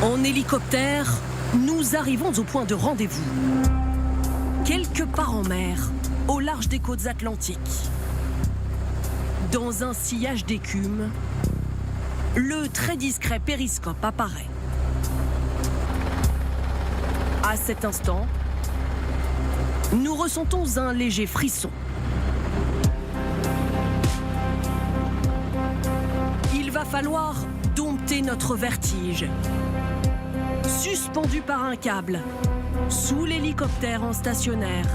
En hélicoptère, nous arrivons au point de rendez-vous. Quelque part en mer, au large des côtes atlantiques. Dans un sillage d'écume, le très discret périscope apparaît. À cet instant, nous ressentons un léger frisson. Il va falloir dompter notre vertige. Suspendu par un câble, sous l'hélicoptère en stationnaire.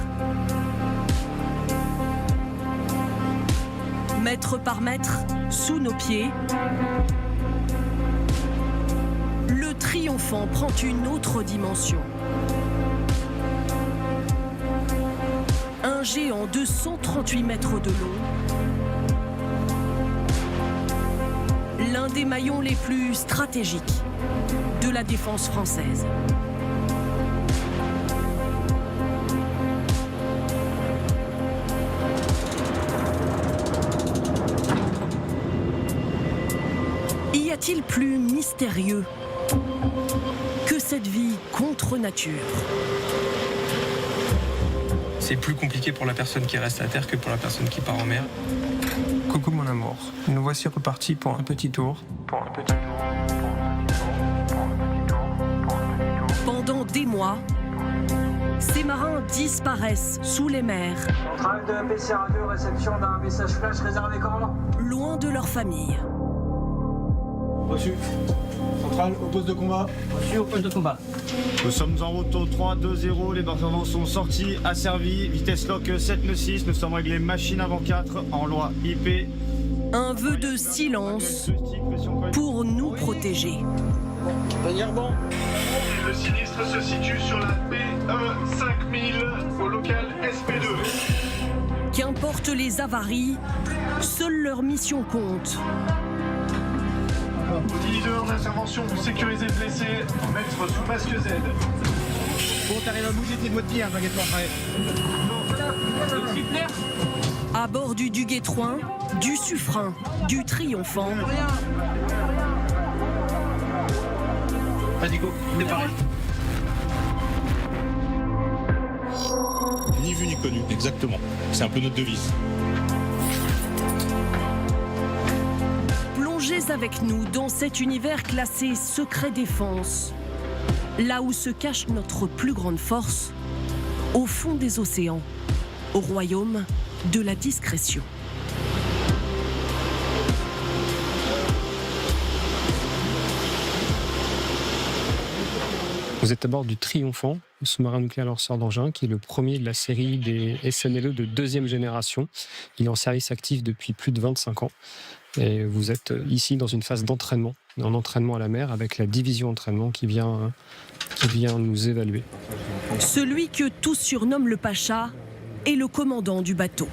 Mètre par mètre, sous nos pieds, le Triomphant prend une autre dimension. Un géant de 138 mètres de long, l'un des maillons les plus stratégiques de la défense française. Y a-t-il plus mystérieux que cette vie contre nature? C'est plus compliqué pour la personne qui reste à terre que pour la personne qui part en mer. Coucou mon amour, nous voici repartis pour un petit tour. Pendant des mois, ces marins disparaissent sous les mers. Centrale de PC Radio, réception d'un message flash réservé Corlan. Loin de leur famille. Reçu. Centrale, au poste de combat. Reçu au poste de combat. Nous sommes en route au 3-2-0, les bâtiments sont sortis, asservis, vitesse lock 7 nœuds 6, nous sommes réglés machine avant 4 en loi IP. Un vœu de silence pour nous protéger. Tenir bon. Le sinistre se situe sur la PE 5000 au local SP2. Qu'importe les avaries, seule leur mission compte. Leader d'intervention pour sécuriser le blessé, mettre sous masque Z. Bon, t'arrives à bouger tes doigts de pied, t'inquiète pas, frère. À bord du Duguay-Trouin, du Suffren, du Triomphant. Vas-y, go, démarrez. Ni vu ni connu, exactement. C'est un peu notre devise. Plongez avec nous dans cet univers classé secret défense, là où se cache notre plus grande force, au fond des océans, au royaume de la discrétion. Vous êtes à bord du Triomphant, le sous-marin nucléaire lanceur d'engins, qui est le premier de la série des SNLE de deuxième génération. Il est en service actif depuis plus de 25 ans. Et vous êtes ici dans une phase d'entraînement, un entraînement à la mer avec la division entraînement qui vient nous évaluer. Celui que tous surnomment le Pacha est le commandant du bateau.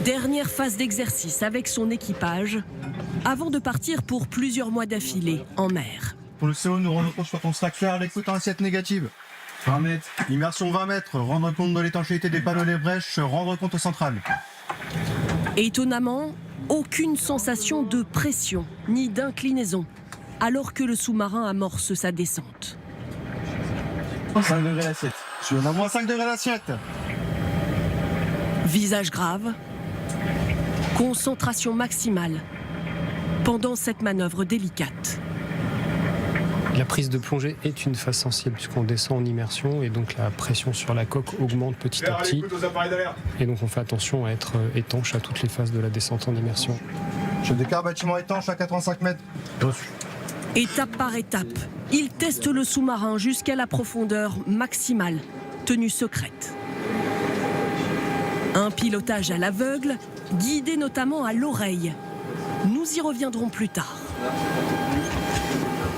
Dernière phase d'exercice avec son équipage, avant de partir pour plusieurs mois d'affilée en mer. Pour le CO, nous rendons compte sur ton stack faire l'écoute en assiette négative. 20 mètres. Immersion 20 mètres. Rendre compte de l'étanchéité des panneaux des brèches. Rendre compte au central. Étonnamment, aucune sensation de pression ni d'inclinaison, alors que le sous-marin amorce sa descente. 5 degrés l'assiette. Je suis à moins 5 degrés l'assiette. Visage grave, concentration maximale pendant cette manœuvre délicate. La prise de plongée est une phase sensible puisqu'on descend en immersion et donc la pression sur la coque augmente petit à petit. Et donc on fait attention à être étanche à toutes les phases de la descente en immersion. Je déclare bâtiment étanche à 85 mètres. Étape par étape, il teste le sous-marin jusqu'à la profondeur maximale, tenue secrète. Un pilotage à l'aveugle, guidé notamment à l'oreille. Nous y reviendrons plus tard.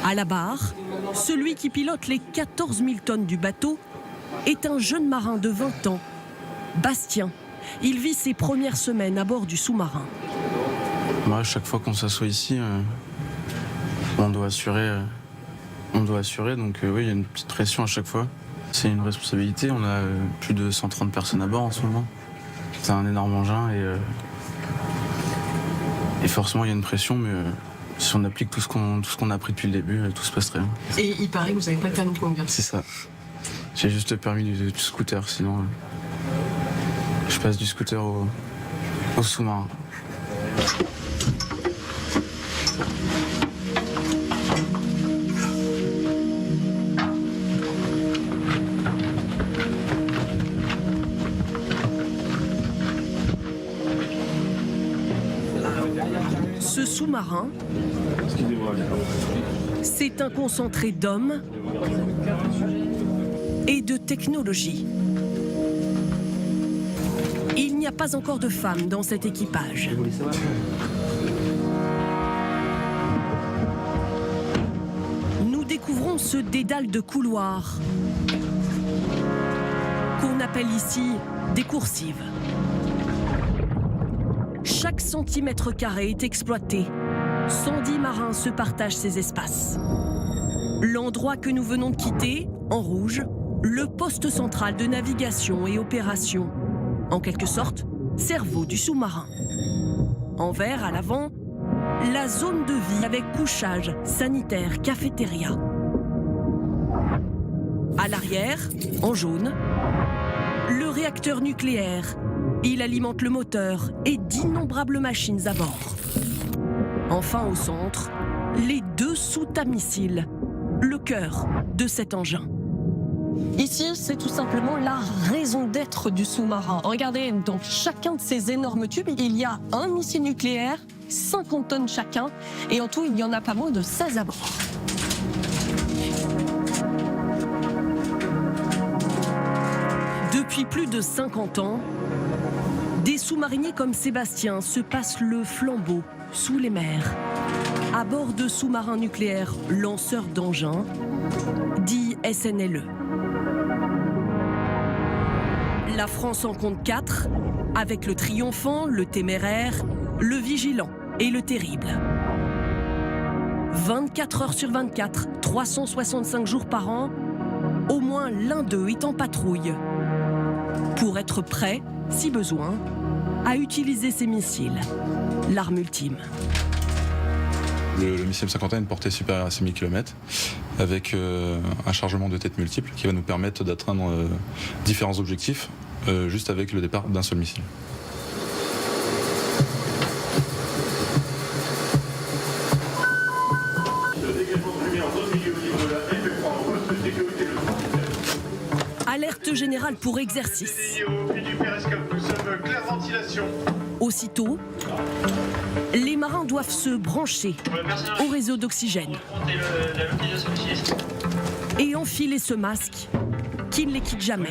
À la barre, celui qui pilote les 14 000 tonnes du bateau est un jeune marin de 20 ans, Bastien. Il vit ses premières semaines à bord du sous-marin. Moi, chaque fois qu'on s'assoit ici, on doit assurer. Donc oui, il y a une petite pression à chaque fois. C'est une responsabilité. On a plus de 130 personnes à bord en ce moment. C'est un énorme engin et forcément il y a une pression, mais Si on applique tout ce qu'on a appris depuis le début, tout se passe très bien. Et il paraît que vous n'avez pas de permis de conduire. C'est ça. J'ai juste le permis du scooter, sinon je passe du scooter au sous-marin. Ce sous-marin, c'est un concentré d'hommes et de technologie. Il n'y a pas encore de femmes dans cet équipage. Nous découvrons ce dédale de couloirs qu'on appelle ici des coursives. Chaque centimètre carré est exploité. 110 marins se partagent ces espaces. L'endroit que nous venons de quitter, en rouge, le poste central de navigation et opération. En quelque sorte, cerveau du sous-marin. En vert, à l'avant, la zone de vie avec couchage, sanitaire, cafétéria. À l'arrière, en jaune, le réacteur nucléaire. Il alimente le moteur et d'innombrables machines à bord. Enfin, au centre, les 2 soutes à missiles, le cœur de cet engin. Ici, c'est tout simplement la raison d'être du sous-marin. Regardez, dans chacun de ces énormes tubes, il y a un missile nucléaire, 50 tonnes chacun, et en tout, il y en a pas moins de 16 à bord. Depuis plus de 50 ans, des sous-mariniers comme Sébastien se passent le flambeau sous les mers, à bord de sous-marins nucléaires lanceurs d'engins, dits SNLE. La France en compte 4, avec le Triomphant, le Téméraire, le Vigilant et le Terrible. 24 heures sur 24, 365 jours par an, au moins l'un d'eux est en patrouille, pour être prêt, si besoin, à utiliser ces missiles, l'arme ultime. Le missile M50 a une portée supérieure à 6000 km avec un chargement de tête multiple qui va nous permettre d'atteindre différents objectifs juste avec le départ d'un seul missile. Alerte générale pour exercice. Aussitôt, les marins doivent se brancher au réseau d'oxygène et enfiler ce masque qui ne les quitte jamais.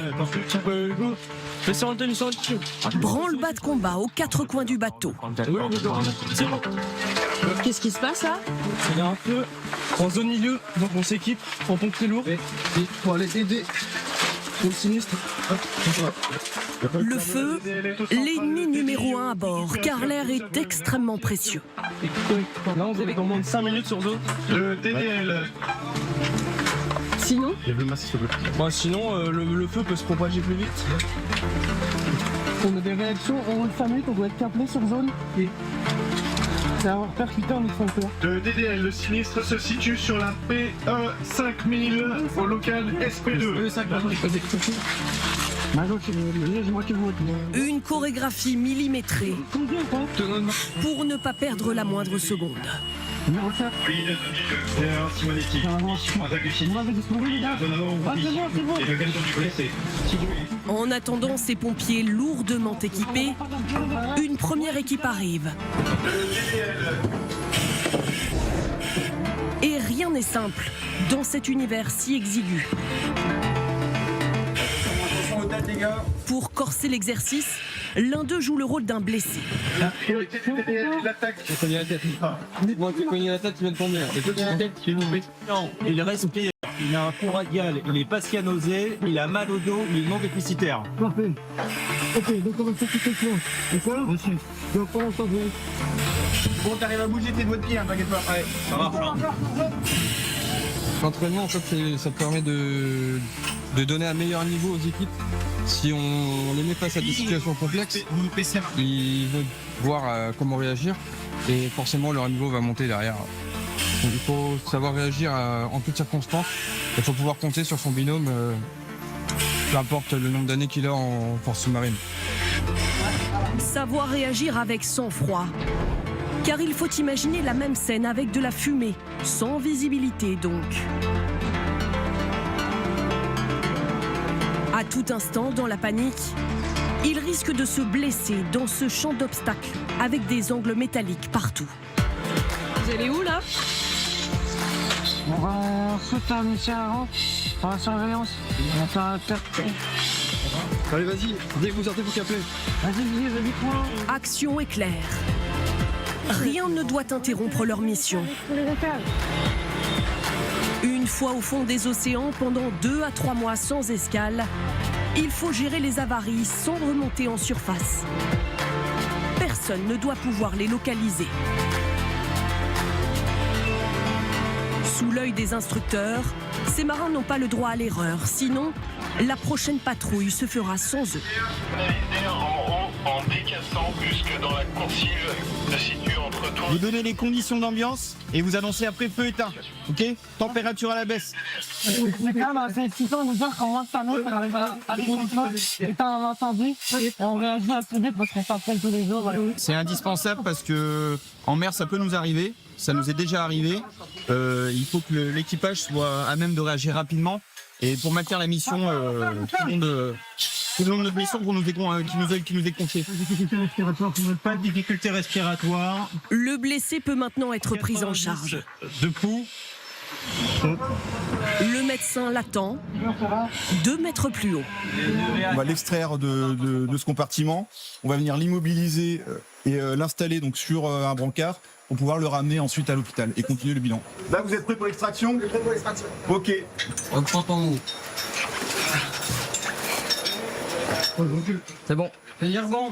Branle-bas de combat aux 4 coins du bateau. Qu'est-ce qui se passe là? Il y a un feu en zone milieu, donc on s'équipe en pompe très lourd pour aller aider le sinistre. Le feu, l'ennemi numéro 1 à bord, car l'air est extrêmement précieux. Là, on est dans moins de 5 minutes sur zone. Le DDL. Sinon, Sinon, le feu peut se propager plus vite. On a des réactions en moins de 5 minutes, on doit être appelé sur zone et ça va percuter un extincteur. Le DDL, le sinistre se situe sur la PE 5000 au local SP2. une chorégraphie millimétrée pour ne pas perdre la moindre seconde. En attendant ces pompiers lourdement équipés, une première équipe arrive. Et rien n'est simple dans cet univers si exigu. Pour corser l'exercice, l'un d'eux joue le rôle d'un blessé. La priorité du DDL est l'attaque. J'ai cogné la tête. Moi, j'ai cogné la tête, il vient de tomber. Non, il respire, il a un fond radial, il est pas cyanosé, il a mal au dos, il est non déficitaire. Parfait. Ok, donc on va s'occuper de toi. D'accord? Monsieur. Donc pour l'instant, Bon, t'arrives à bouger tes doigts de pied, t'inquiète pas. Ouais, ça marche. l'entraînement, en fait, ça permet de donner un meilleur niveau aux équipes. Si on les met face à des situations complexes, ils vont voir comment réagir. et forcément leur niveau va monter derrière. Donc il faut savoir réagir en toutes circonstances. Il faut pouvoir compter sur son binôme, peu importe le nombre d'années qu'il a en force sous-marine. Savoir réagir avec sang-froid. Car il faut imaginer la même scène avec de la fumée, sans visibilité donc. À tout instant, dans la panique, il risque de se blesser dans ce champ d'obstacles avec des angles métalliques partout. Vous allez où là? On va foutre un mission avant, pour la surveillance. On va faire un perte. Allez, vas-y, dès que vous sortez, vous capez. Vas-y, quoi. Action éclair. Rien ne doit interrompre leur mission. Une fois au fond des océans, pendant 2 à 3 mois sans escale, il faut gérer les avaries sans remonter en surface. Personne ne doit pouvoir les localiser. Sous l'œil des instructeurs, ces marins n'ont pas le droit à l'erreur, sinon la prochaine patrouille se fera sans eux. Naviguer en haut en décassant puisque dans la coursive se situe entre toi. Vous donnez les conditions d'ambiance et vous annoncez après feu éteint. Ok? Température à la baisse. C'est indispensable parce que en mer ça peut nous arriver. Ça nous est déjà arrivé. Il faut que l'équipage soit à même de réagir rapidement. Et pour maintenir la mission, tout le long de notre mission qui nous est confiée. Pas de difficulté respiratoire. Le blessé peut maintenant être pris en charge. Debout. Le médecin l'attend 2 mètres plus haut. On va l'extraire de ce compartiment. On va venir l'immobiliser et l'installer donc sur un brancard pour pouvoir le ramener ensuite à l'hôpital et continuer le bilan. Là, vous êtes prêts pour l'extraction? Prêt pour l'extraction. Ok. On prend ton mot. C'est bon. Tenir bon.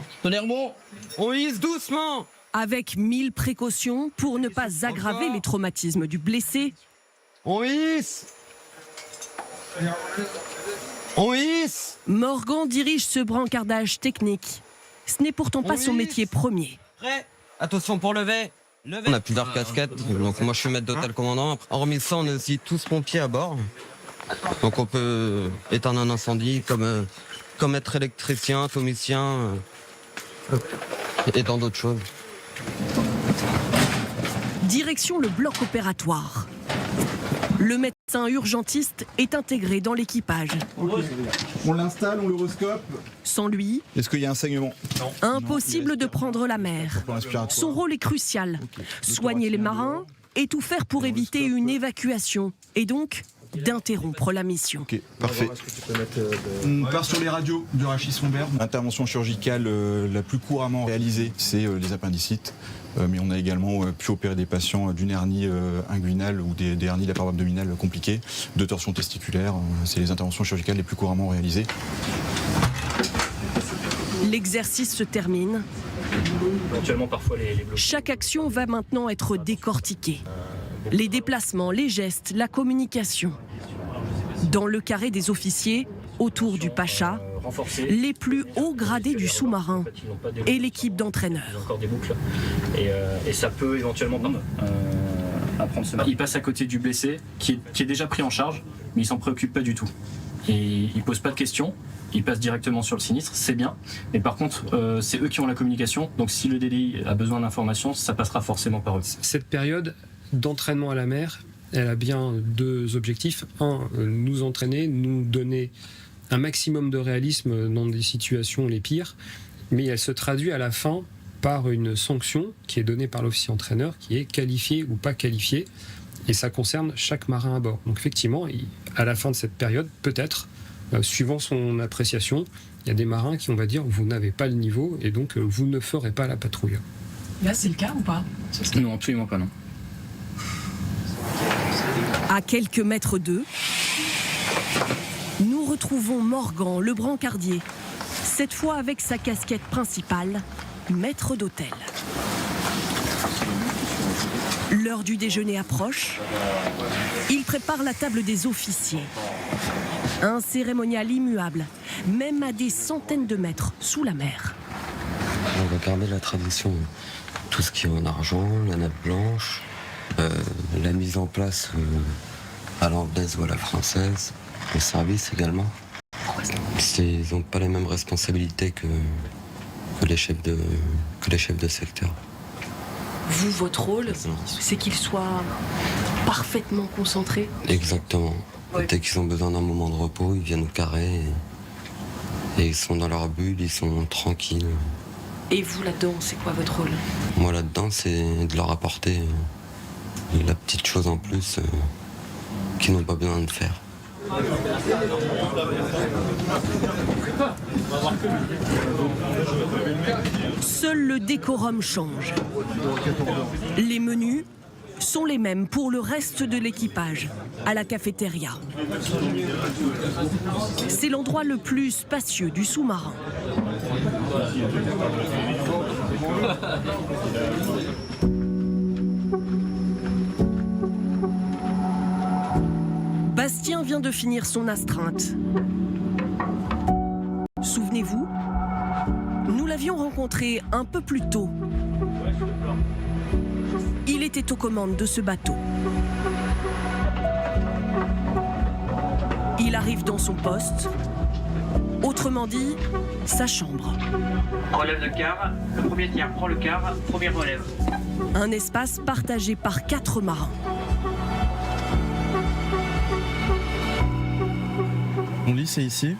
On hisse doucement. Avec 1000 précautions pour ne pas aggraver les traumatismes du blessé. On hisse. Morgan dirige ce brancardage technique. Ce n'est pourtant pas son métier premier. Prêt. Attention pour lever. On a plusieurs casquettes, donc moi je suis maître d'hôtel commandant. Hormis ça, on est aussi tous pompiers à bord. Donc on peut éteindre un incendie comme être électricien, atomicien et tant d'autres choses. Direction le bloc opératoire. Le médecin urgentiste est intégré dans l'équipage. Okay. On l'installe, on l'horoscope. Sans lui, est-ce qu'il y a un saignement? Impossible de prendre la mer. Son rôle est crucial. Soigner les marins et tout faire pour éviter une évacuation et donc d'interrompre la mission. Ok, parfait. On part sur les radios du rachis lombaire. L'intervention chirurgicale la plus couramment réalisée, c'est les appendicites. Mais on a également pu opérer des patients d'une hernie inguinale ou des hernies de la paroi abdominale compliquées, de torsion testiculaire. C'est les interventions chirurgicales les plus couramment réalisées. L'exercice se termine. Éventuellement, parfois, les Chaque action va maintenant être décortiquée. Les déplacements, les gestes, la communication. Dans le carré des officiers, autour du Pacha, les plus hauts gradés du sous-marin et l'équipe d'entraîneurs. encore des boucles et ça peut éventuellement apprendre ce. Il passe à côté du blessé qui est déjà pris en charge, mais il s'en préoccupe pas du tout. Et il pose pas de questions. Il passe directement sur le sinistre, c'est bien. Mais par contre, c'est eux qui ont la communication. Donc si le DDI a besoin d'informations, ça passera forcément par eux. Cette période d'entraînement à la mer, elle a bien 2 objectifs. Un, nous entraîner, nous donner un maximum de réalisme dans des situations les pires, mais elle se traduit à la fin par une sanction qui est donnée par l'officier entraîneur, qui est qualifié ou pas qualifié, et ça concerne chaque marin à bord. Donc effectivement, à la fin de cette période, peut-être, suivant son appréciation, il y a des marins qui, on va dire, vous n'avez pas le niveau, et donc vous ne ferez pas la patrouille. Là, c'est le cas ou pas? Non, absolument pas, non. À quelques mètres d'eux, nous retrouvons Morgan, le brancardier, cette fois avec sa casquette principale, maître d'hôtel. L'heure du déjeuner approche. Il prépare la table des officiers. Un cérémonial immuable, même à des centaines de mètres sous la mer. On va garder la tradition tout ce qui est en argent, la nappe blanche, la mise en place à l'anglaise ou à la française, le service également. Ils n'ont pas les mêmes responsabilités que les chefs de secteur. Vous, votre rôle, c'est qu'ils soient parfaitement concentrés? Exactement. Oui. Dès qu'ils ont besoin d'un moment de repos, ils viennent au carré et ils sont dans leur bulle, ils sont tranquilles. Et vous, là-dedans, c'est quoi votre rôle? Moi, là-dedans, c'est de leur apporter la petite chose en plus qu'ils n'ont pas besoin de faire. Seul le décorum change. Les menus sont les mêmes pour le reste de l'équipage, à la cafétéria. C'est l'endroit le plus spacieux du sous-marin. Bastien vient de finir son astreinte. Souvenez-vous, nous l'avions rencontré un peu plus tôt. Il était aux commandes de ce bateau. Il arrive dans son poste, autrement dit, sa chambre. Relève le quart, le premier tiers prend le quart, premier relève. Un espace partagé par 4 marins. Mon lit, c'est ici.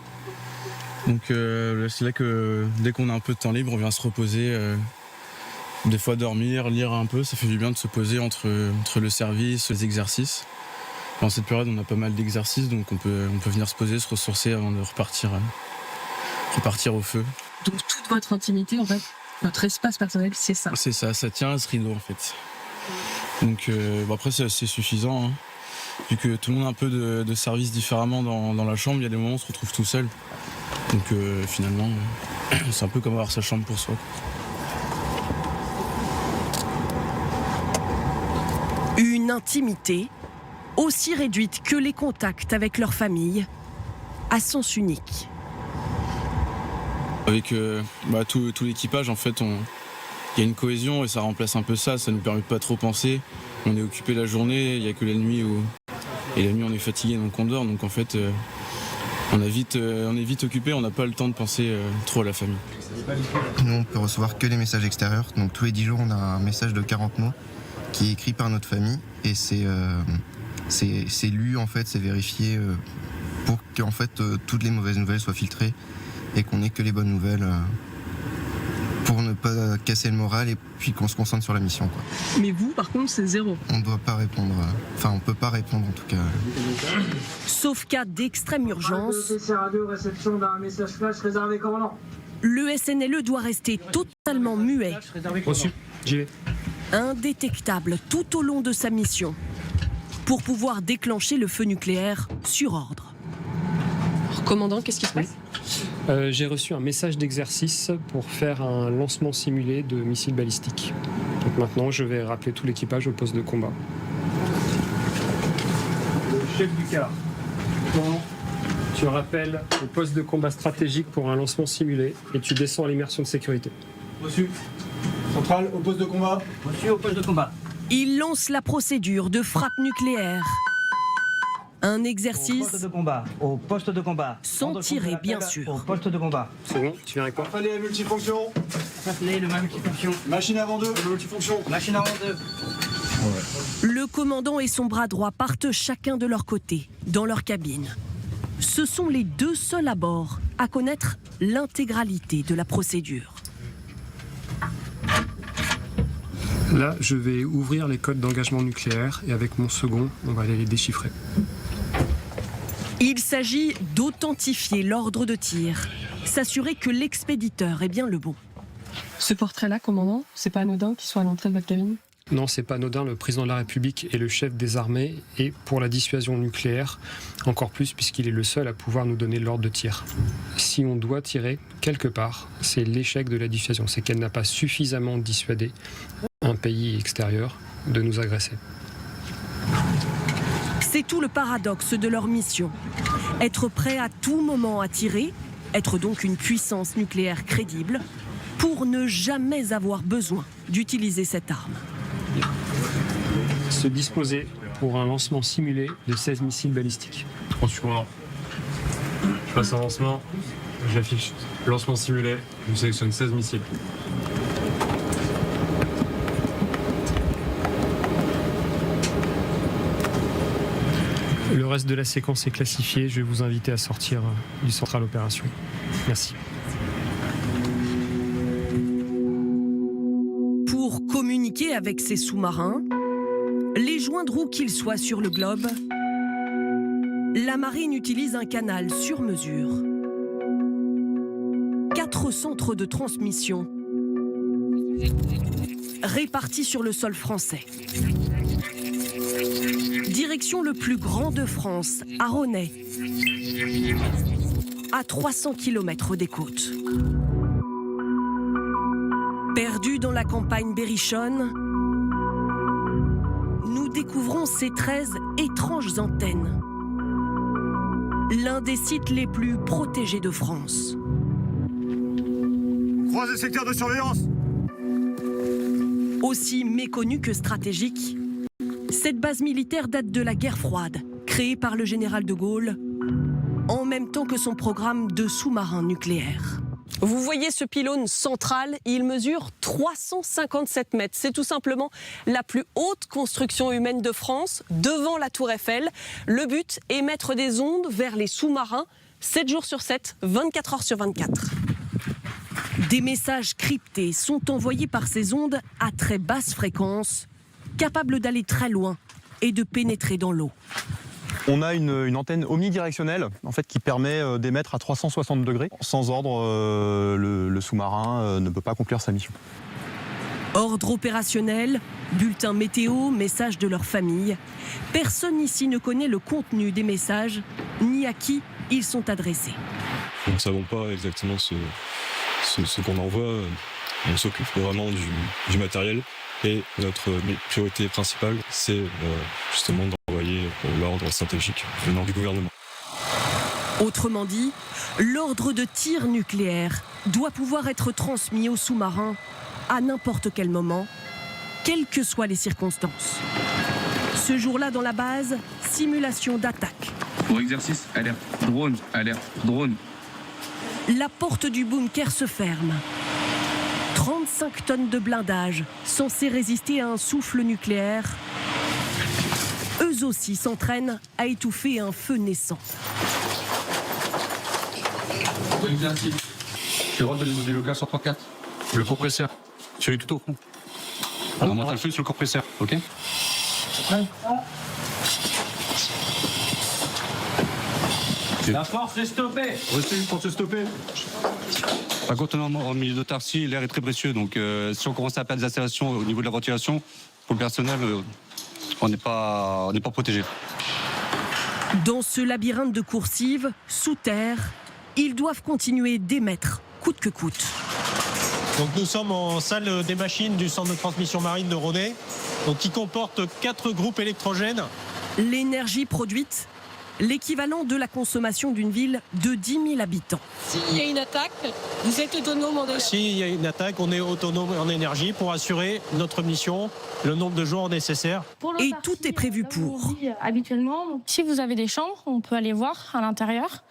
Donc c'est là que dès qu'on a un peu de temps libre, on vient se reposer. Des fois dormir, lire un peu, ça fait du bien de se poser entre le service, les exercices. Dans cette période, on a pas mal d'exercices, donc on peut venir se poser, se ressourcer avant de repartir au feu. Donc toute votre intimité, en fait, votre espace personnel, c'est ça? C'est ça tient à ce rideau en fait. Donc après c'est suffisant. Hein. Vu que tout le monde a un peu de service différemment dans la chambre, il y a des moments où on se retrouve tout seul. Donc finalement, c'est un peu comme avoir sa chambre pour soi. Une intimité aussi réduite que les contacts avec leur famille, à sens unique. Avec tout l'équipage, en fait, il y a une cohésion et ça remplace un peu ça. Ça nous permet de pas trop penser. On est occupé la journée, il n'y a que la nuit et la nuit on est fatigué donc on dort. Donc en fait, on est vite occupé, on n'a pas le temps de penser trop à la famille. Nous, on peut recevoir que les messages extérieurs. Donc tous les 10 jours, on a un message de 40 mots qui est écrit par notre famille et c'est lu en fait, c'est vérifié pour que en fait toutes les mauvaises nouvelles soient filtrées et qu'on ait que les bonnes nouvelles pour ne pas casser le moral et puis qu'on se concentre sur la mission, quoi. Mais vous, par contre, c'est zéro. On ne doit pas répondre, on peut pas répondre en tout cas. Sauf cas d'extrême urgence, Radio, réception d'un message flash réservé commandant. le SNLE doit rester totalement muet, Reçu, j'y vais. indétectable tout au long de sa mission, pour pouvoir déclencher le feu nucléaire sur ordre. Commandant, qu'est-ce qui se passe? J'ai reçu un message d'exercice pour faire un lancement simulé de missiles balistiques. Donc maintenant, je vais rappeler tout l'équipage au poste de combat. Chef du quart, tu rappelles au poste de combat stratégique pour un lancement simulé et tu descends à l'immersion de sécurité. Reçu. Centrale, au poste de combat. Reçu, au poste de combat. Il lance la procédure de frappe nucléaire. Un exercice Au poste de combat. sans tirer, bien sûr. Au poste de combat. C'est bon, tu viens avec quoi? Fallait multifonction. Fallait le multifonction. Machine avant 2, multifonction. Machine avant 2. Le commandant et son bras droit partent chacun de leur côté, dans leur cabine. Ce sont les 2 seuls à bord à connaître l'intégralité de la procédure. Là, je vais ouvrir les codes d'engagement nucléaire et avec mon second, on va aller les déchiffrer. Il s'agit d'authentifier l'ordre de tir, s'assurer que l'expéditeur est bien le bon. Ce portrait-là, commandant, c'est pas anodin qu'il soit à l'entrée de votre cabine? Non, c'est pas anodin, le président de la République est le chef des armées et pour la dissuasion nucléaire, encore plus puisqu'il est le seul à pouvoir nous donner l'ordre de tir. Si on doit tirer quelque part, c'est l'échec de la dissuasion, c'est qu'elle n'a pas suffisamment dissuadé un pays extérieur de nous agresser. C'est tout le paradoxe de leur mission. Être prêt à tout moment à tirer, être donc une puissance nucléaire crédible, pour ne jamais avoir besoin d'utiliser cette arme. Se disposer pour un lancement simulé de 16 missiles balistiques. Attention, je passe un lancement, j'affiche lancement simulé, je sélectionne 16 missiles. Le reste de la séquence est classifié. Je vais vous inviter à sortir du central opération. Merci. Pour communiquer avec ces sous-marins, les joindre où qu'ils soient sur le globe, la marine utilise un canal sur mesure. 4 centres de transmission répartis sur le sol français. Direction le plus grand de France, à Rosnay, à 300 km des côtes. Perdu dans la campagne berrichonne, nous découvrons ces 13 étranges antennes. L'un des sites les plus protégés de France. Croisez secteur de surveillance. Aussi méconnue que stratégique, cette base militaire date de la guerre froide, créée par le général de Gaulle, en même temps que son programme de sous-marins nucléaires. Vous voyez ce pylône central, il mesure 357 mètres. C'est tout simplement la plus haute construction humaine de France, devant la Tour Eiffel. Le but est mettre des ondes vers les sous-marins, 7 jours sur 7, 24 heures sur 24. Des messages cryptés sont envoyés par ces ondes à très basse fréquence, capables d'aller très loin et de pénétrer dans l'eau. On a une antenne omnidirectionnelle en fait, qui permet d'émettre à 360 degrés. Sans ordre, le sous-marin ne peut pas accomplir sa mission. Ordre opérationnel, bulletin météo, messages de leur famille. Personne ici ne connaît le contenu des messages, ni à qui ils sont adressés. Nous ne savons pas exactement ce qu'on envoie. On s'occupe vraiment du matériel. Et notre priorité principale, c'est justement d'envoyer l'ordre stratégique venant du gouvernement. Autrement dit, l'ordre de tir nucléaire doit pouvoir être transmis aux sous-marins à n'importe quel moment, quelles que soient les circonstances. Ce jour-là, dans la base, simulation d'attaque. Pour exercice, alerte, drone, alerte, drone. La porte du bunker se ferme. 35 tonnes de blindage, censés résister à un souffle nucléaire. Eux aussi s'entraînent à étouffer un feu naissant. Tu rentres de le gaz 134. Le compresseur. Celui tout au fond. On monte un feu sur le compresseur, ok? La force est stoppée. Restez pour se stopper. Par contre, en milieu d'autarcie, l'air est très précieux. Donc, si on commence à perdre des installations au niveau de la ventilation, pour le personnel, on n'est pas protégé. Dans ce labyrinthe de coursives, sous terre, ils doivent continuer d'émettre, coûte que coûte. Donc nous sommes en salle des machines du centre de transmission marine de Rosnay, donc qui comporte 4 groupes électrogènes. L'énergie produite, l'équivalent de la consommation d'une ville de 10 000 habitants. S'il y a une attaque, vous êtes autonome en énergie. S'il y a une attaque, on est autonome en énergie pour assurer notre mission, le nombre de jours nécessaires. Et tout est prévu pour. Habituellement, si vous avez des chambres, on peut aller voir à l'intérieur.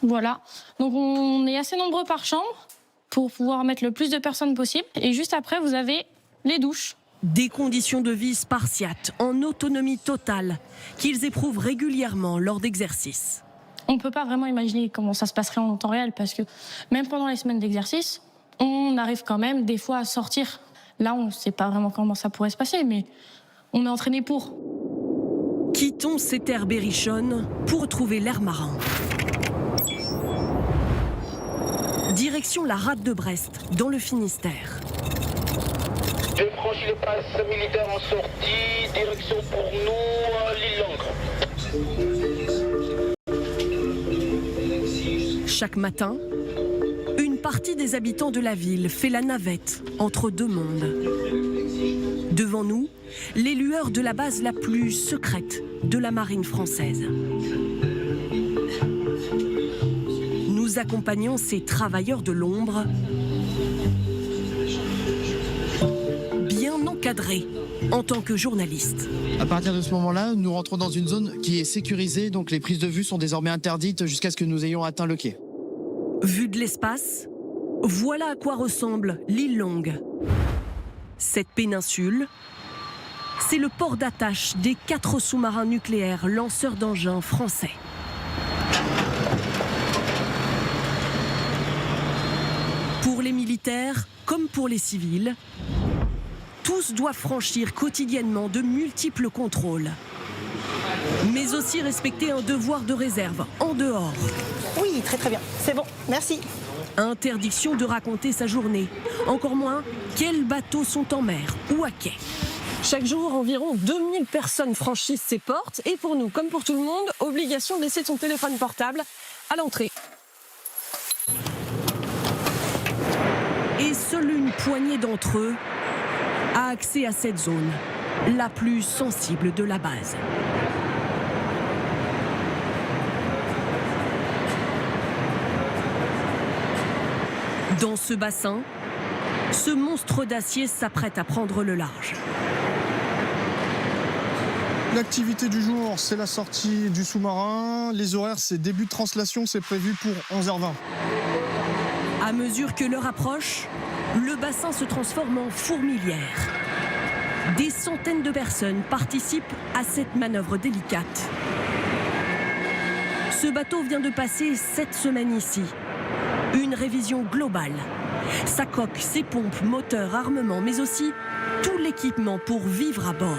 Voilà. Donc on est assez nombreux par chambre pour pouvoir mettre le plus de personnes possible. Et juste après, vous avez les douches. Des conditions de vie spartiates, en autonomie totale, qu'ils éprouvent régulièrement lors d'exercices. On ne peut pas vraiment imaginer comment ça se passerait en temps réel, parce que même pendant les semaines d'exercice, on arrive quand même des fois à sortir. Là, on ne sait pas vraiment comment ça pourrait se passer, mais on est entraîné pour. Quittons ces terres berrichonnes pour retrouver l'air marin. Direction la rade de Brest, dans le Finistère. J'ai franchi le pass militaire en sortie, direction pour nous, l'île Langres. Chaque matin, une partie des habitants de la ville fait la navette entre deux mondes. Devant nous, les lueurs de la base la plus secrète de la marine française. Nous accompagnons ces travailleurs de l'ombre encadré en tant que journaliste. À partir de ce moment-là, nous rentrons dans une zone qui est sécurisée, donc les prises de vue sont désormais interdites jusqu'à ce que nous ayons atteint le quai. Vue de l'espace, voilà à quoi ressemble l'île Longue. Cette péninsule, c'est le port d'attache des 4 sous-marins nucléaires lanceurs d'engins français. Pour les militaires, comme pour les civils, tous doivent franchir quotidiennement de multiples contrôles, mais aussi respecter un devoir de réserve en dehors. Oui, très très bien, c'est bon, merci. Interdiction de raconter sa journée, encore moins quels bateaux sont en mer ou à quai. Chaque jour, environ 2000 personnes franchissent ces portes et pour nous, comme pour tout le monde, obligation de laisser son téléphone portable à l'entrée. Et seule une poignée d'entre eux a accès à cette zone, la plus sensible de la base. Dans ce bassin, ce monstre d'acier s'apprête à prendre le large. L'activité du jour, c'est la sortie du sous-marin. Les horaires, c'est début de translation, c'est prévu pour 11h20. À mesure que l'heure approche, le bassin se transforme en fourmilière. Des centaines de personnes participent à cette manœuvre délicate. Ce bateau vient de passer 7 semaines ici. Une révision globale. Sa coque, ses pompes, moteurs, armement, mais aussi tout l'équipement pour vivre à bord.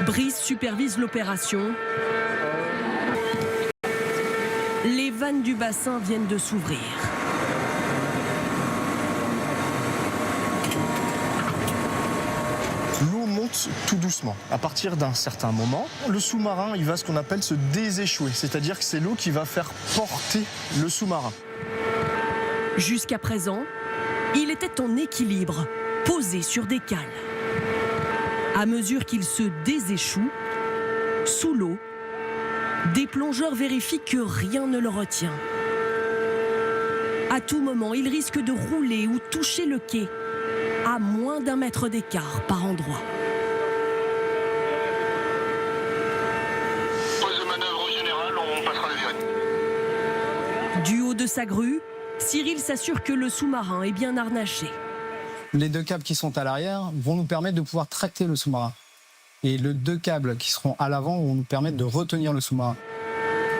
Brice supervise l'opération. Les vannes du bassin viennent de s'ouvrir. L'eau monte tout doucement. À partir d'un certain moment, le sous-marin, il va ce qu'on appelle se déséchouer. C'est-à-dire que c'est l'eau qui va faire porter le sous-marin. Jusqu'à présent, il était en équilibre, posé sur des cales. À mesure qu'il se déséchoue, sous l'eau, des plongeurs vérifient que rien ne le retient. À tout moment, il risque de rouler ou toucher le quai, à moins d'1 mètre d'écart par endroit. Pose de manœuvre générale, on passera le virage. Du haut de sa grue, Cyril s'assure que le sous-marin est bien harnaché. Les 2 câbles qui sont à l'arrière vont nous permettre de pouvoir tracter le sous-marin. Et les 2 câbles qui seront à l'avant vont nous permettre de retenir le sous-marin.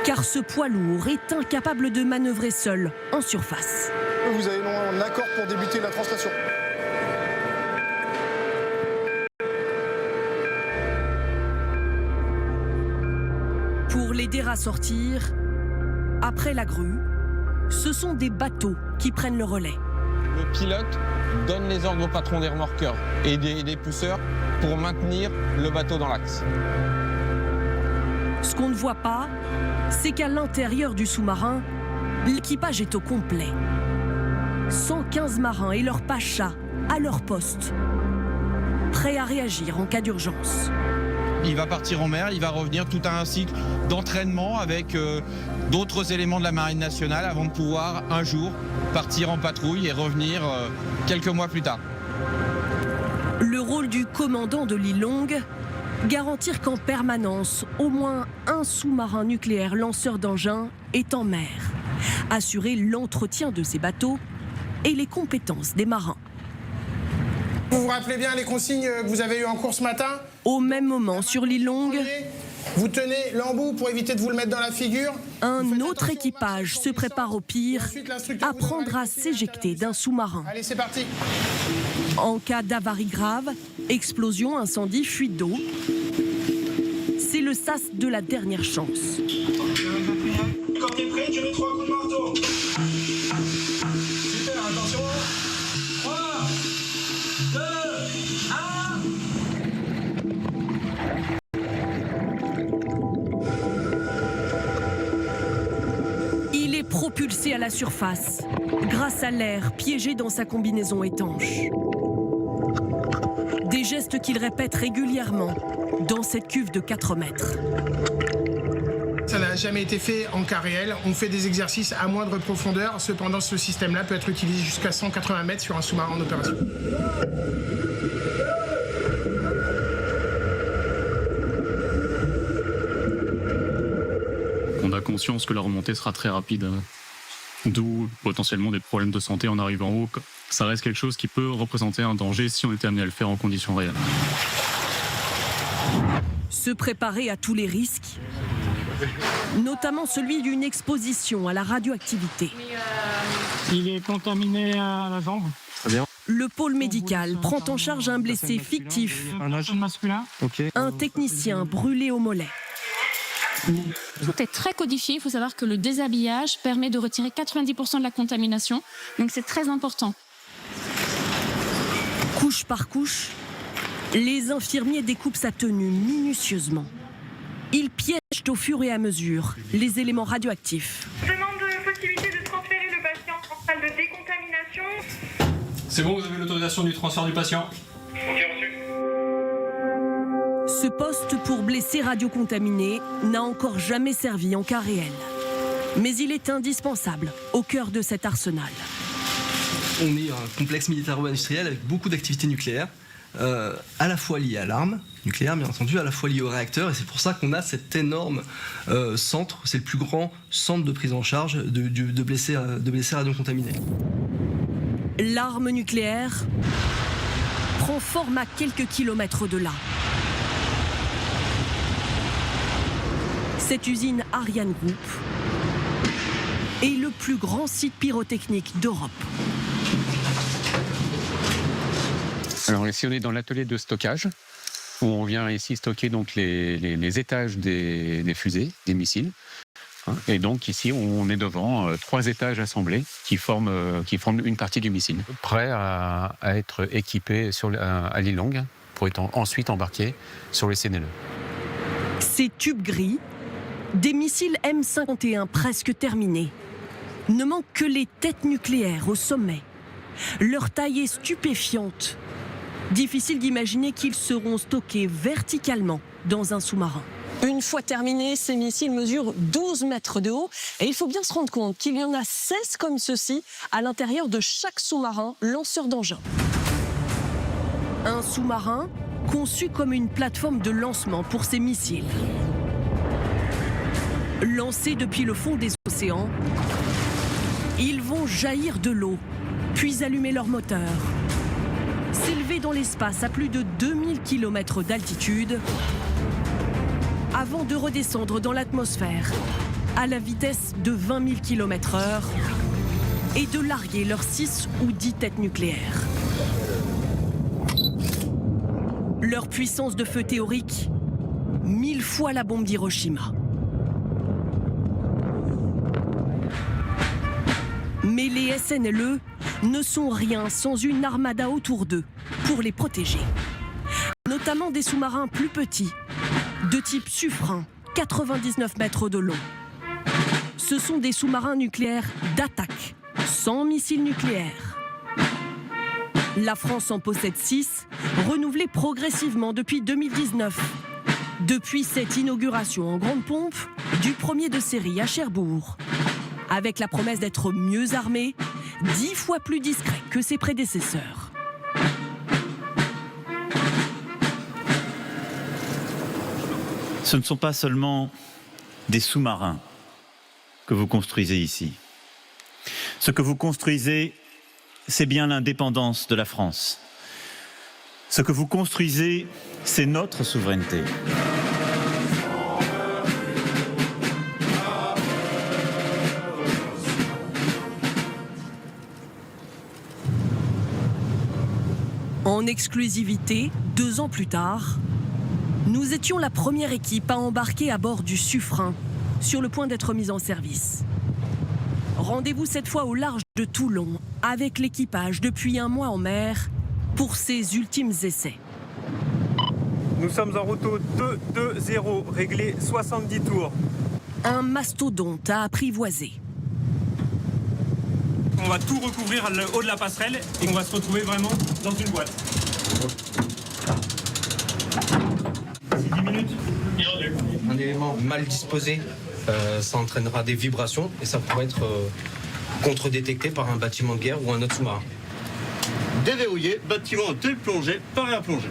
Car ce poids lourd est incapable de manœuvrer seul en surface. Vous avez un accord pour débuter la translation. Pour l'aider à sortir, après la grue, ce sont des bateaux qui prennent le relais. Le pilote donne les ordres au patron des remorqueurs et des pousseurs pour maintenir le bateau dans l'axe. Ce qu'on ne voit pas, c'est qu'à l'intérieur du sous-marin, l'équipage est au complet. 115 marins et leurs pachas à leur poste, prêts à réagir en cas d'urgence. Il va partir en mer, il va revenir, tout un cycle d'entraînement avec d'autres éléments de la Marine nationale avant de pouvoir un jour partir en patrouille et revenir quelques mois plus tard. Le rôle du commandant de l'île Longue, garantir qu'en permanence, au moins un sous-marin nucléaire lanceur d'engins est en mer. Assurer l'entretien de ces bateaux et les compétences des marins. Vous vous rappelez bien les consignes que vous avez eues en cours ce matin? Au même moment, sur l'île Longue, vous tenez l'embout pour éviter de vous le mettre dans la figure. Un autre équipage se prépare au pire, apprendra à s'éjecter d'un sous-marin. Allez, c'est parti. En cas d'avarie grave, explosion, incendie, fuite d'eau, c'est le sas de la dernière chance. Quand t'es prêt, tu mets 3 coups de marteau. Super, attention. 3, 2, 1. Il est propulsé à la surface, grâce à l'air piégé dans sa combinaison étanche. Des gestes qu'il répète régulièrement dans cette cuve de 4 mètres. Ça n'a jamais été fait en cas réel. On fait des exercices à moindre profondeur. Cependant, ce système-là peut être utilisé jusqu'à 180 mètres sur un sous-marin en opération. On a conscience que la remontée sera très rapide, d'où potentiellement des problèmes de santé en arrivant en haut. Ça reste quelque chose qui peut représenter un danger si on était amené à le faire en conditions réelles. Se préparer à tous les risques, notamment celui d'une exposition à la radioactivité. Il est contaminé à la jambe. Très bien. Le pôle médical prend en charge un blessé fictif, Un agent masculin. un technicien brûlé au mollet. Tout est très codifié. Il faut savoir que le déshabillage permet de retirer 90% de la contamination. Donc c'est très important. Couche par couche, les infirmiers découpent sa tenue minutieusement. Ils piègent au fur et à mesure les éléments radioactifs. Demande de possibilité de transférer le patient en salle de décontamination. C'est bon, vous avez l'autorisation du transfert du patient. Ok, reçu. Ce poste pour blessés radiocontaminés n'a encore jamais servi en cas réel. Mais il est indispensable au cœur de cet arsenal. On est un complexe militaro-industriel avec beaucoup d'activités nucléaires, à la fois liées à l'arme nucléaire, bien entendu, à la fois liées au réacteur. Et c'est pour ça qu'on a cet énorme centre. C'est le plus grand centre de prise en charge de blessés radiocontaminés. L'arme nucléaire prend forme à quelques kilomètres de là. Cette usine Ariane Group est le plus grand site pyrotechnique d'Europe. Alors ici on est dans l'atelier de stockage où on vient ici stocker donc les étages des fusées, des missiles. Et donc ici on est devant 3 étages assemblés qui forment une partie du missile, prêt à être équipé à l'île Longue pour être ensuite embarqué sur les CNLE. Ces tubes gris, des missiles M51 presque terminés. Ne manquent que les têtes nucléaires au sommet. Leur taille est stupéfiante. Difficile d'imaginer qu'ils seront stockés verticalement dans un sous-marin. Une fois terminés, ces missiles mesurent 12 mètres de haut. Et il faut bien se rendre compte qu'il y en a 16 comme ceci à l'intérieur de chaque sous-marin lanceur d'engins. Un sous-marin conçu comme une plateforme de lancement pour ces missiles. Lancés depuis le fond des océans, ils vont jaillir de l'eau, puis allumer leur moteur, s'élever dans l'espace à plus de 2000 km d'altitude, avant de redescendre dans l'atmosphère à la vitesse de 20 000 km/h et de larguer leurs 6 ou 10 têtes nucléaires. Leur puissance de feu théorique, 1000 fois la bombe d'Hiroshima. Mais les SNLE ne sont rien sans une armada autour d'eux pour les protéger. Notamment des sous-marins plus petits, de type Suffren, 99 mètres de long. Ce sont des sous-marins nucléaires d'attaque, sans missiles nucléaires. La France en possède 6, renouvelés progressivement depuis 2019. Depuis cette inauguration en grande pompe du premier de série à Cherbourg. Avec la promesse d'être mieux armés, 10 fois plus discrets que ses prédécesseurs. Ce ne sont pas seulement des sous-marins que vous construisez ici. Ce que vous construisez, c'est bien l'indépendance de la France. Ce que vous construisez, c'est notre souveraineté. En exclusivité, 2 ans plus tard, nous étions la première équipe à embarquer à bord du Suffren, sur le point d'être mise en service. Rendez-vous cette fois au large de Toulon, avec l'équipage depuis un mois en mer, pour ses ultimes essais. Nous sommes en route au 220, réglé 70 tours. Un mastodonte à apprivoiser. On va tout recouvrir le haut de la passerelle et on va se retrouver vraiment dans une boîte. Un élément bâtiment mal disposé, ça entraînera des vibrations et ça pourrait être contre-détecté par un bâtiment de guerre ou un autre sous-marin. Déverrouillé, bâtiment déplongé, paré à plonger.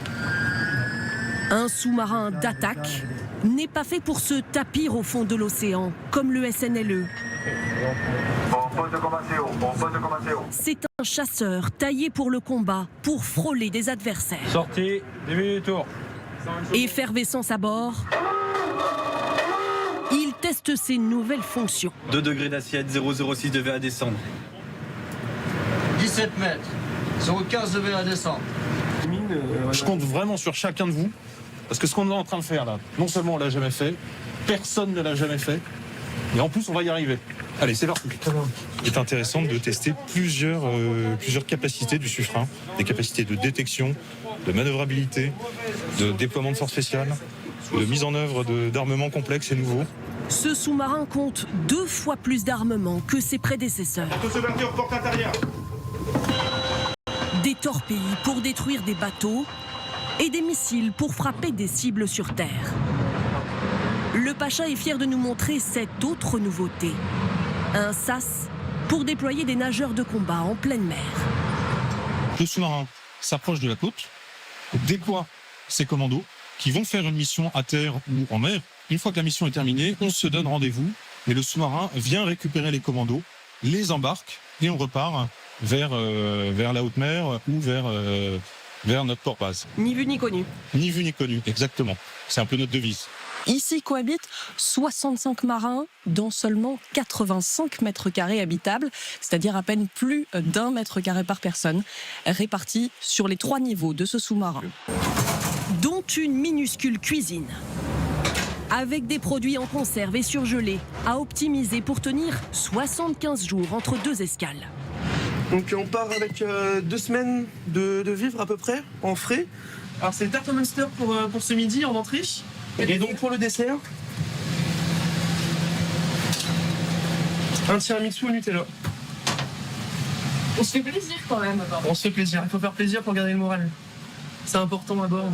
Un sous-marin d'attaque n'est pas fait pour se tapir au fond de l'océan, comme le SNLE. C'est un chasseur taillé pour le combat, pour frôler des adversaires. Sortie, début du tour. Effervescence à bord, il teste ses nouvelles fonctions. 2 degrés d'assiette, 0,06 degrés à descendre. 17 mètres, 0,15 degrés à descendre. Je compte vraiment sur chacun de vous, parce que ce qu'on est en train de faire là, non seulement on l'a jamais fait, personne ne l'a jamais fait, et en plus on va y arriver. Allez, c'est parti. Il est intéressant de tester plusieurs capacités du SUFREIN, des capacités de détection, de manœuvrabilité, de déploiement de forces spéciales, de mise en œuvre d'armements complexes et nouveaux. Ce sous-marin compte 2 fois plus d'armement que ses prédécesseurs. Ouverture, porte intérieure. Des torpilles pour détruire des bateaux et des missiles pour frapper des cibles sur terre. Le Pacha est fier de nous montrer cette autre nouveauté. Un SAS pour déployer des nageurs de combat en pleine mer. Le sous-marin s'approche de la côte, déploie ses commandos qui vont faire une mission à terre ou en mer. Une fois que la mission est terminée, on se donne rendez-vous et le sous-marin vient récupérer les commandos, les embarque et on repart vers la haute mer ou vers notre port base. Ni vu ni connu. Ni vu ni connu, exactement. C'est un peu notre devise. Ici cohabitent 65 marins, dont seulement 85 mètres carrés habitables, c'est-à-dire à peine plus d'1 mètre carré par personne, répartis sur les 3 niveaux de ce sous-marin. Dont une minuscule cuisine, avec des produits en conserve et surgelés, à optimiser pour tenir 75 jours entre 2 escales. Donc on part avec 2 semaines de vivres à peu près, en frais. Alors c'est le Tarte Monster pour ce midi en entrée. Et donc pour le dessert, un tiramisu au Nutella. On se fait plaisir quand même. On se fait plaisir, il faut faire plaisir pour garder le moral. C'est important à bord.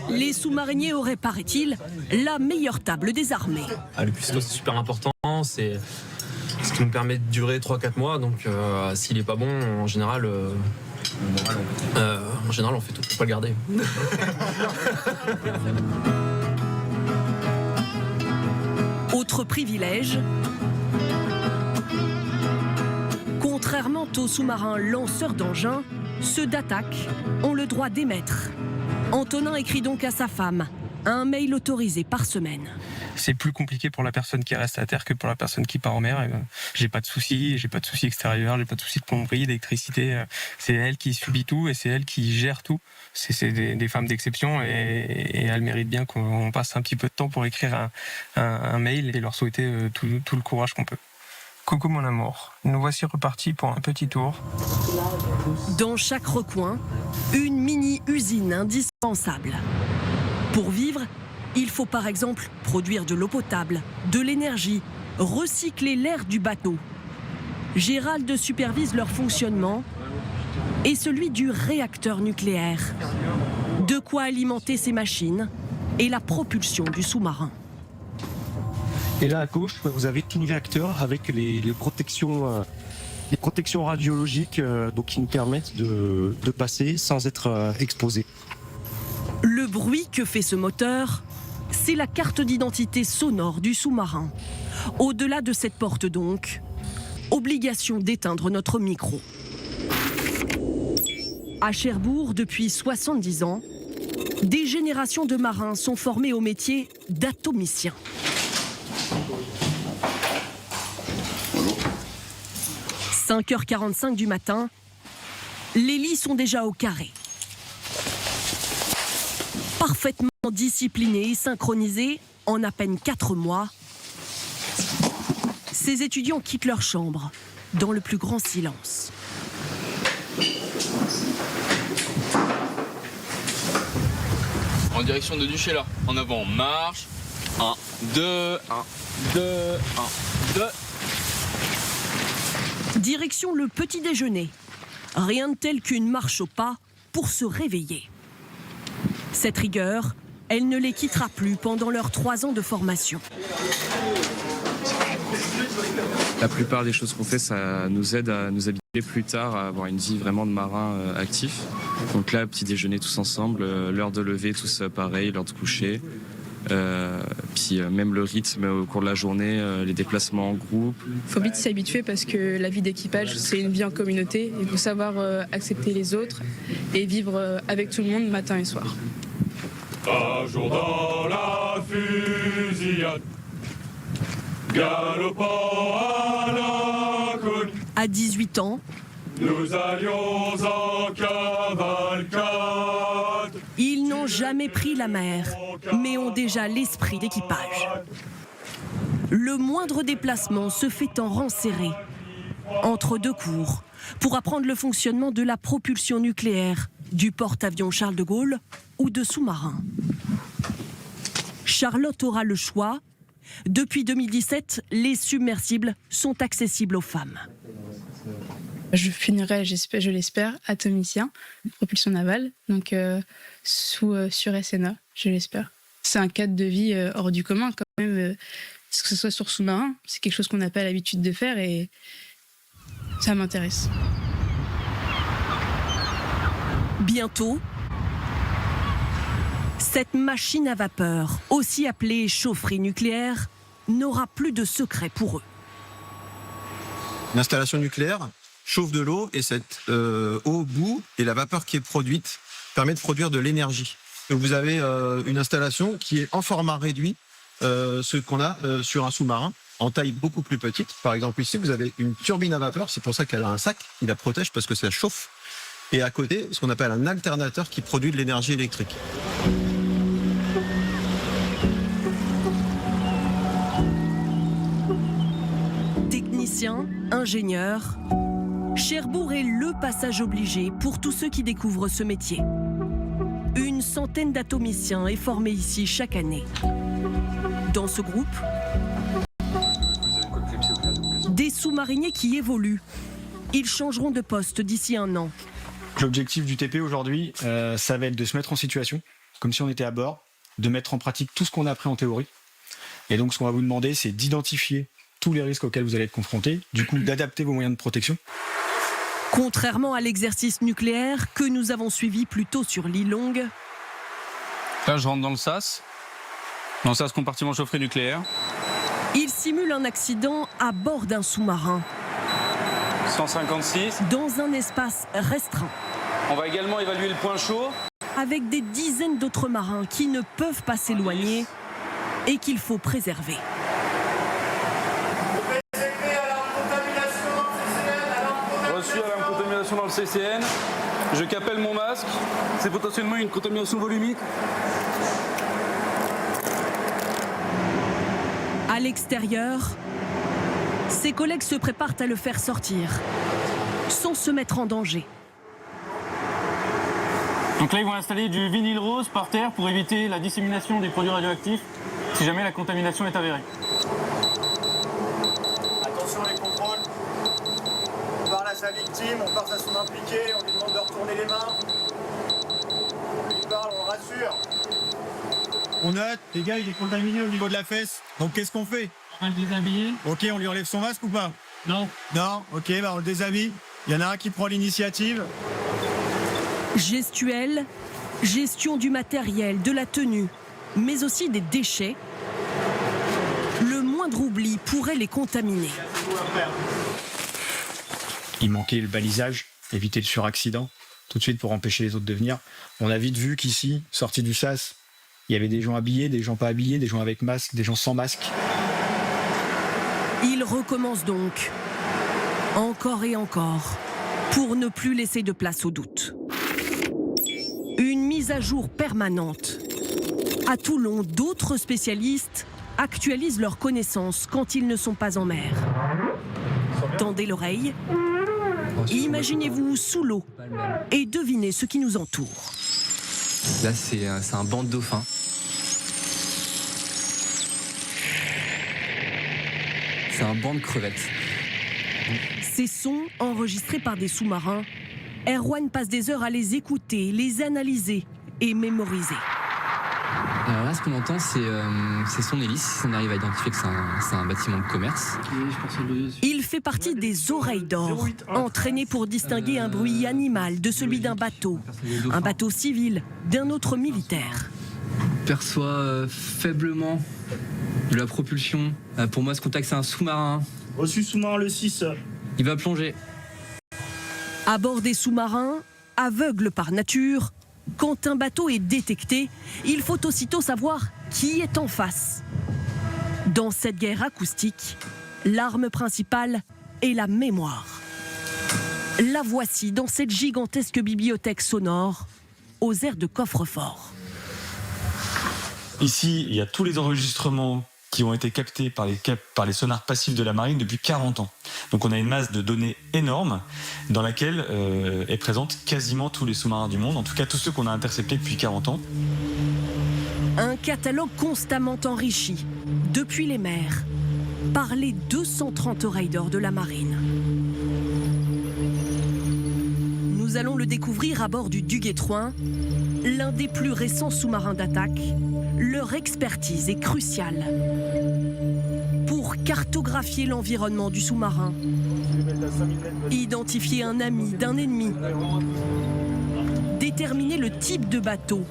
Les sous-mariniers auraient, paraît-il, la meilleure table des armées. Le cuistot c'est super important, c'est ce qui nous permet de durer 3-4 mois, donc s'il est pas bon, en général on fait tout pour pas le garder. Autre privilège, contrairement aux sous-marins lanceurs d'engins, ceux d'attaque ont le droit d'émettre. Antonin écrit donc à sa femme un mail autorisé par semaine. C'est plus compliqué pour la personne qui reste à terre que pour la personne qui part en mer. J'ai pas de soucis extérieurs, j'ai pas de soucis de plomberie, d'électricité. C'est elle qui subit tout et c'est elle qui gère tout. C'est des femmes d'exception et elles méritent bien qu'on passe un petit peu de temps pour écrire un mail et leur souhaiter tout le courage qu'on peut. Coucou mon amour, nous voici repartis pour un petit tour. Dans chaque recoin, une mini-usine indispensable. Pour vivre, il faut par exemple produire de l'eau potable, de l'énergie, recycler l'air du bateau. Gérald supervise leur fonctionnement et celui du réacteur nucléaire. De quoi alimenter ces machines et la propulsion du sous-marin. Et là à gauche, vous avez tout le réacteur avec les protections radiologiques donc qui nous permettent de passer sans être exposés. Le bruit que fait ce moteur, c'est la carte d'identité sonore du sous-marin. Au-delà de cette porte donc, obligation d'éteindre notre micro. À Cherbourg, depuis 70 ans, des générations de marins sont formés au métier d'atomicien. « 5h45 du matin, les lits sont déjà au carré. Parfaitement disciplinés et synchronisés, en à peine 4 mois, ces étudiants quittent leur chambre dans le plus grand silence. En direction de Duchela, en avant, marche. 1, 2, 1, 2, 1, 2. Direction le petit déjeuner. Rien de tel qu'une marche au pas pour se réveiller. Cette rigueur, Elle ne les quittera plus pendant leurs 3 ans de formation. La plupart des choses qu'on fait, ça nous aide à nous habituer plus tard à avoir une vie vraiment de marin actif. Donc là, petit déjeuner tous ensemble, l'heure de lever tous pareil, l'heure de coucher. Puis même le rythme au cours de la journée, les déplacements en groupe. Il faut vite s'y habituer parce que la vie d'équipage, c'est une vie en communauté. Il faut savoir accepter les autres et vivre avec tout le monde matin et soir. Un jour dans la fusillade, galopant à l'inconnu. À 18 ans, nous allions en cavalcade. Ils n'ont jamais pris la mer, mais ont déjà l'esprit d'équipage. Le moindre déplacement se fait en rang serré, entre 2 cours, pour apprendre le fonctionnement de la propulsion nucléaire, du porte-avions Charles de Gaulle ou de sous-marins. Charlotte aura le choix. Depuis 2017, les submersibles sont accessibles aux femmes. Je finirai, je l'espère, atomicien, propulsion navale, donc sur SNA, je l'espère. C'est un cadre de vie hors du commun quand même, que ce soit sur sous-marin, c'est quelque chose qu'on n'a pas l'habitude de faire et ça m'intéresse. Bientôt, cette machine à vapeur, aussi appelée chaufferie nucléaire, n'aura plus de secret pour eux. L'installation nucléaire chauffe de l'eau et cette eau bout et la vapeur qui est produite permet de produire de l'énergie. Donc vous avez une installation qui est en format réduit, ce qu'on a sur un sous-marin, en taille beaucoup plus petite. Par exemple ici, vous avez une turbine à vapeur, c'est pour ça qu'elle a un sac, qui la protège parce que ça chauffe. Et à côté, ce qu'on appelle un alternateur qui produit de l'énergie électrique. Technicien, ingénieur, Cherbourg est le passage obligé pour tous ceux qui découvrent ce métier. Une centaine d'atomiciens est formée ici chaque année. Dans ce groupe, des sous-mariniers qui évoluent. Ils changeront de poste d'ici 1 an. L'objectif du TP aujourd'hui, ça va être de se mettre en situation, comme si on était à bord, de mettre en pratique tout ce qu'on a appris en théorie. Et donc ce qu'on va vous demander, c'est d'identifier tous les risques auxquels vous allez être confrontés, du coup d'adapter vos moyens de protection. Contrairement à l'exercice nucléaire que nous avons suivi plus tôt sur l'île Longue, là je rentre dans le SAS compartiment chaufferie nucléaire. il simule un accident à bord d'un sous-marin. 156. Dans un espace restreint. On va également évaluer le point chaud. Avec des dizaines d'autres marins qui ne peuvent pas s'éloigner et qu'il faut préserver. Reçu alarme contamination dans le CCN. Je capelle mon masque. C'est potentiellement une contamination volumique. À l'extérieur, ses collègues se préparent à le faire sortir, sans se mettre en danger. Donc là, ils vont installer du vinyle rose par terre pour éviter la dissémination des produits radioactifs si jamais la contamination est avérée. Attention les contrôles. On parle à sa victime, on parle à son impliqué, on lui demande de retourner les mains. On lui parle, on le rassure. On note, les gars, il est contaminé au niveau de la fesse. Donc qu'est-ce qu'on fait? On va le déshabiller. Ok, on lui enlève son masque ou pas? Non. Non, ok, bah on le déshabille. Il y en a un qui prend l'initiative. Gestuelle, gestion du matériel, de la tenue, mais aussi des déchets. Le moindre oubli pourrait les contaminer. Il manquait le balisage, éviter le suraccident, tout de suite pour empêcher les autres de venir. On a vite vu qu'ici, sorti du SAS, il y avait des gens habillés, des gens pas habillés, des gens avec masque, des gens sans masque. Il recommence donc, encore et encore, pour ne plus laisser de place au doute. Une mise à jour permanente. À Toulon, d'autres spécialistes actualisent leurs connaissances quand ils ne sont pas en mer. Tendez l'oreille, imaginez-vous sous l'eau et devinez ce qui nous entoure. Là, c'est un banc de dauphins. C'est un banc de crevettes. Ces sons, enregistrés par des sous-marins, Erwan passe des heures à les écouter, les analyser et mémoriser. Alors là, ce qu'on entend, c'est son hélice. On arrive à identifier que c'est un bâtiment de commerce. Il fait partie des oreilles d'or, entraînées pour distinguer un bruit animal de celui d'un bateau civil d'un autre militaire. On perçoit faiblement de la propulsion. Pour moi, ce contact, c'est un sous-marin. Reçu sous-marin le 6. Il va plonger. À bord des sous-marins, aveugles par nature, quand un bateau est détecté, il faut aussitôt savoir qui est en face. Dans cette guerre acoustique, l'arme principale est la mémoire. La voici dans cette gigantesque bibliothèque sonore aux airs de coffre-fort. Ici, il y a tous les enregistrements qui ont été captés par les sonars passifs de la marine depuis 40 ans. Donc on a une masse de données énorme dans laquelle est présente quasiment tous les sous-marins du monde, en tout cas tous ceux qu'on a interceptés depuis 40 ans. Un catalogue constamment enrichi, depuis les mers, par les 230 oreilles d'or de la marine. Nous allons le découvrir à bord du Duguay-Trouin, l'un des plus récents sous-marins d'attaque. Leur expertise est cruciale pour cartographier l'environnement du sous-marin, identifier un ami d'un ennemi, déterminer le type de bateau,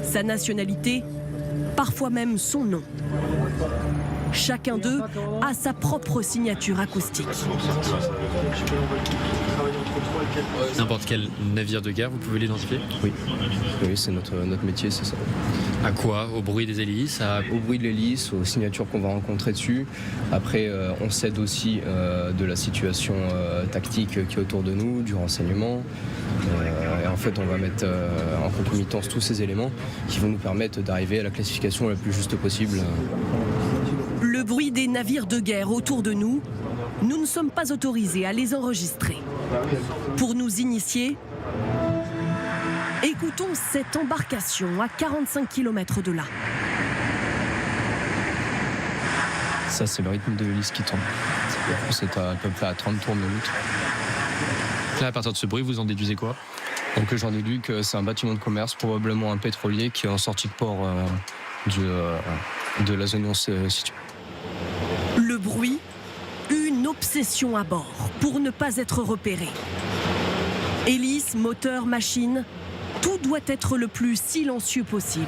sa nationalité, parfois même son nom. Chacun d'eux a sa propre signature acoustique. N'importe quel navire de guerre, vous pouvez l'identifier ? Oui, c'est notre métier, c'est ça. À quoi ? Au bruit des hélices ? Au bruit de l'hélice, aux signatures qu'on va rencontrer dessus. Après, on s'aide aussi de la situation tactique qui est autour de nous, du renseignement. Et en fait, on va mettre en concomitance tous ces éléments qui vont nous permettre d'arriver à la classification la plus juste possible. Le bruit des navires de guerre autour de nous, nous ne sommes pas autorisés à les enregistrer. Pour nous initier, écoutons cette embarcation à 45 km de là. Ça, c'est le rythme de l'hélice qui tourne. C'est à peu près à 30 tours minute. Là, à partir de ce bruit, vous en déduisez quoi ? Donc j'en déduis que c'est un bâtiment de commerce, probablement un pétrolier qui est en sortie de port de la zone où on se situe. Le bruit, une obsession à bord pour ne pas être repéré. Hélice, moteur, machine, tout doit être le plus silencieux possible.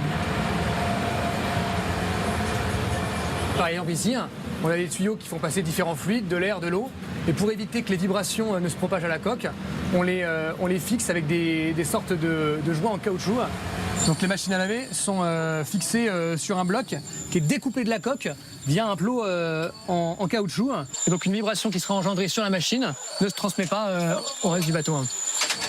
Par exemple ici, on a des tuyaux qui font passer différents fluides, de l'air, de l'eau. Et pour éviter que les vibrations ne se propagent à la coque, on les fixe avec des sortes de joints en caoutchouc. Donc les machines à laver sont fixées sur un bloc qui est découpé de la coque via un plot en caoutchouc. Et donc une vibration qui sera engendrée sur la machine ne se transmet pas au reste du bateau.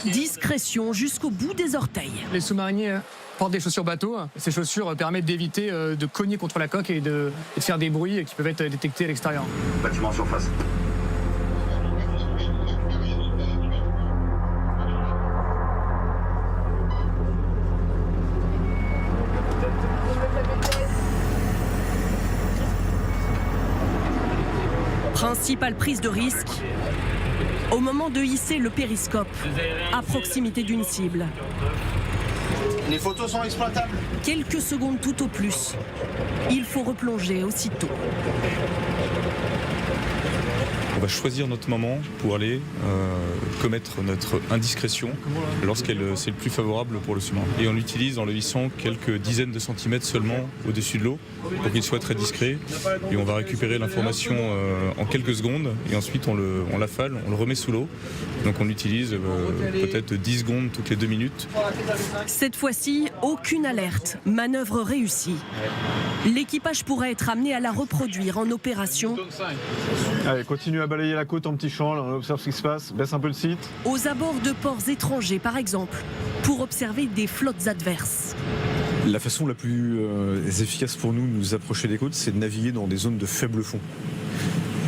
Discrétion jusqu'au bout des orteils. Les sous-mariniers portent des chaussures bateau. Ces chaussures permettent d'éviter de cogner contre la coque et de faire des bruits qui peuvent être détectés à l'extérieur. Bâtiment en surface. Principale prise de risque, au moment de hisser le périscope à proximité d'une cible. Les photos sont exploitables. Quelques secondes tout au plus. Il faut replonger aussitôt. On va choisir notre moment pour aller commettre notre indiscrétion c'est le plus favorable pour le sous-marin. Et on l'utilise en le hissant quelques dizaines de centimètres seulement au-dessus de l'eau pour qu'il soit très discret. Et on va récupérer l'information en quelques secondes et ensuite on l'affale, on le remet sous l'eau. Donc on l'utilise peut-être 10 secondes toutes les 2 minutes. Cette fois-ci, aucune alerte, manœuvre réussie. L'équipage pourrait être amené à la reproduire en opération. Allez, continue à balayer la côte en petit champ, là, on observe ce qui se passe, baisse un peu le site. Aux abords de ports étrangers, par exemple, pour observer des flottes adverses. La façon la plus efficace pour nous de nous approcher des côtes, c'est de naviguer dans des zones de faible fond.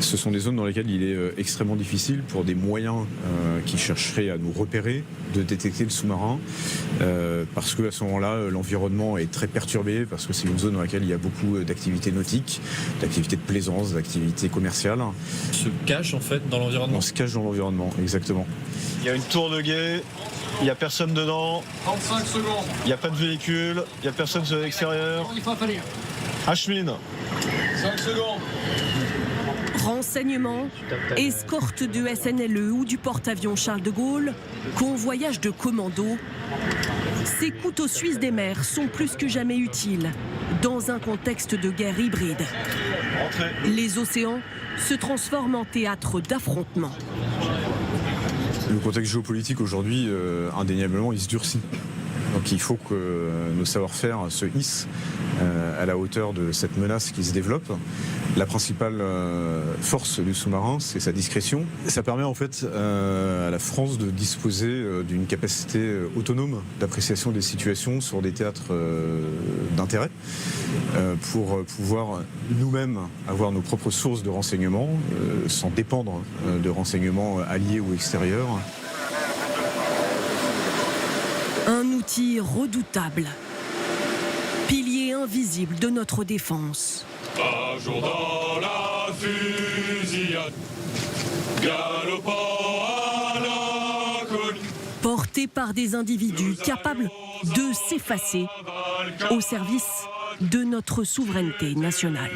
Ce sont des zones dans lesquelles il est extrêmement difficile pour des moyens qui chercheraient à nous repérer de détecter le sous-marin parce qu'à ce moment-là l'environnement est très perturbé parce que c'est une zone dans laquelle il y a beaucoup d'activités nautiques, d'activités de plaisance, d'activités commerciales. On se cache en fait dans l'environnement. On se cache dans l'environnement, exactement. Il y a une tour de guet, il n'y a personne dedans. 35 secondes. Il n'y a pas de véhicule, il n'y a personne sur l'extérieur. Il faut appeler. Achemine. 5 secondes. Renseignements, escorte de SNLE ou du porte-avions Charles de Gaulle, convoyage de commandos. Ces couteaux suisses des mers sont plus que jamais utiles dans un contexte de guerre hybride. Les océans se transforment en théâtre d'affrontements. Le contexte géopolitique aujourd'hui, indéniablement, il se durcit. Donc il faut que nos savoir-faire se hissent à la hauteur de cette menace qui se développe. La principale force du sous-marin, c'est sa discrétion. Ça permet en fait à la France de disposer d'une capacité autonome d'appréciation des situations sur des théâtres d'intérêt pour pouvoir nous-mêmes avoir nos propres sources de renseignements sans dépendre de renseignements alliés ou extérieurs. Un outil redoutable, pilier invisible de notre défense. Un jour dans la fusillade, galopant à l'inconnu. Porté par des individus capables de s'effacer au service de notre souveraineté nationale.